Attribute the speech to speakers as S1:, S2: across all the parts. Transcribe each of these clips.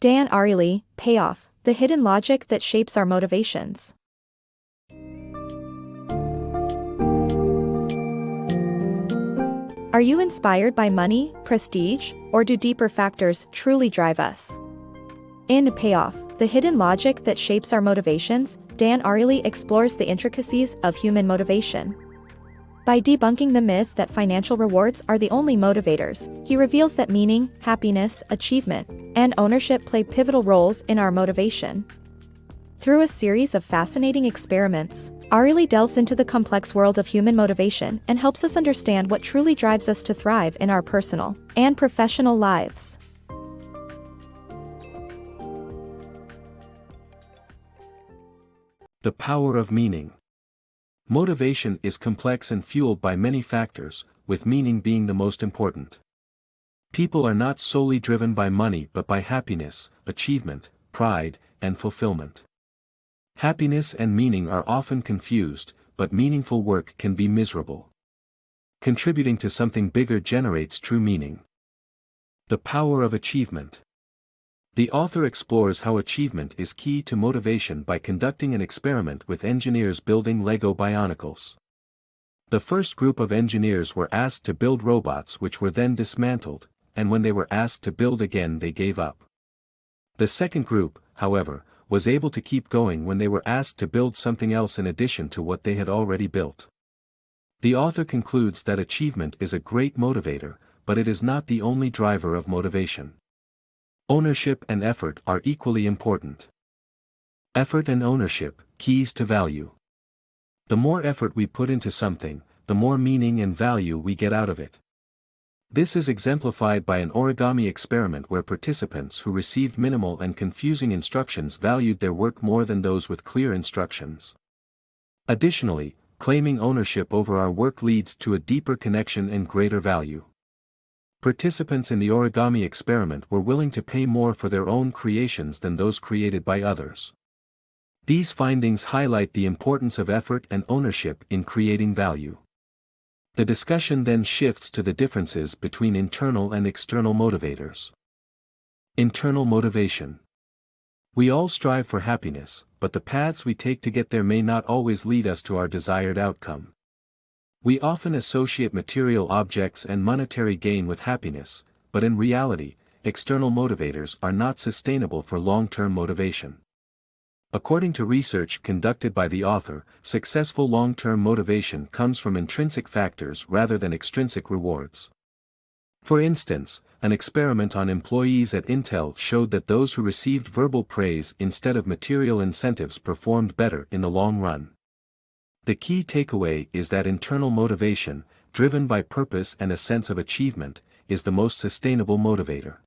S1: Dan Ariely, Payoff, the hidden logic that shapes our motivations. Are you inspired by money, prestige, or do deeper factors truly drive us? In Payoff, the hidden logic that shapes our motivations, Dan Ariely explores the intricacies of human motivation. By debunking the myth that financial rewards are the only motivators, he reveals that meaning, happiness, achievement, and ownership play pivotal roles in our motivation. Through a series of fascinating experiments, Ariely delves into the complex world of human motivation and helps us understand what truly drives us to thrive in our personal and professional lives.
S2: The power of meaning. Motivation is complex and fueled by many factors, with meaning being the most important. People are not solely driven by money but by happiness, achievement, pride, and fulfillment. Happiness and meaning are often confused, but meaningful work can be miserable. Contributing to something bigger generates true meaning. The power of achievement. The author explores how achievement is key to motivation by conducting an experiment with engineers building Lego Bionicles. The first group of engineers were asked to build robots which were then dismantled, and when they were asked to build again they gave up. The second group, however, was able to keep going when they were asked to build something else in addition to what they had already built. The author concludes that achievement is a great motivator, but it is not the only driver of motivation. Ownership and effort are equally important. Effort and ownership, keys to value. The more effort we put into something, the more meaning and value we get out of it. This is exemplified by an origami experiment where participants who received minimal and confusing instructions valued their work more than those with clear instructions. Additionally, claiming ownership over our work leads to a deeper connection and greater value. Participants in the origami experiment were willing to pay more for their own creations than those created by others. These findings highlight the importance of effort and ownership in creating value. The discussion then shifts to the differences between internal and external motivators. Internal motivation. We all strive for happiness, but the paths we take to get there may not always lead us to our desired outcome. We often associate material objects and monetary gain with happiness, but in reality, external motivators are not sustainable for long-term motivation. According to research conducted by the author, successful long-term motivation comes from intrinsic factors rather than extrinsic rewards. For instance, an experiment on employees at Intel showed that those who received verbal praise instead of material incentives performed better in the long run. The key takeaway is that internal motivation, driven by purpose and a sense of achievement, is the most sustainable motivator.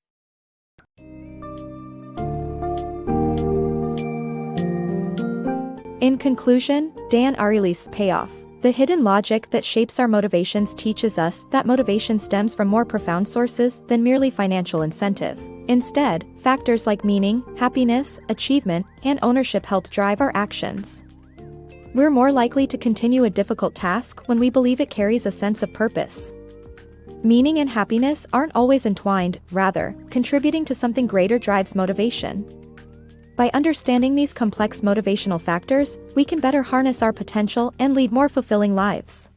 S1: In conclusion, Dan Ariely's Payoff, the hidden logic that shapes our motivations teaches us that motivation stems from more profound sources than merely financial incentive. Instead, factors like meaning, happiness, achievement, and ownership help drive our actions. We're more likely to continue a difficult task when we believe it carries a sense of purpose. Meaning and happiness aren't always entwined, rather, contributing to something greater drives motivation. By understanding these complex motivational factors, we can better harness our potential and lead more fulfilling lives.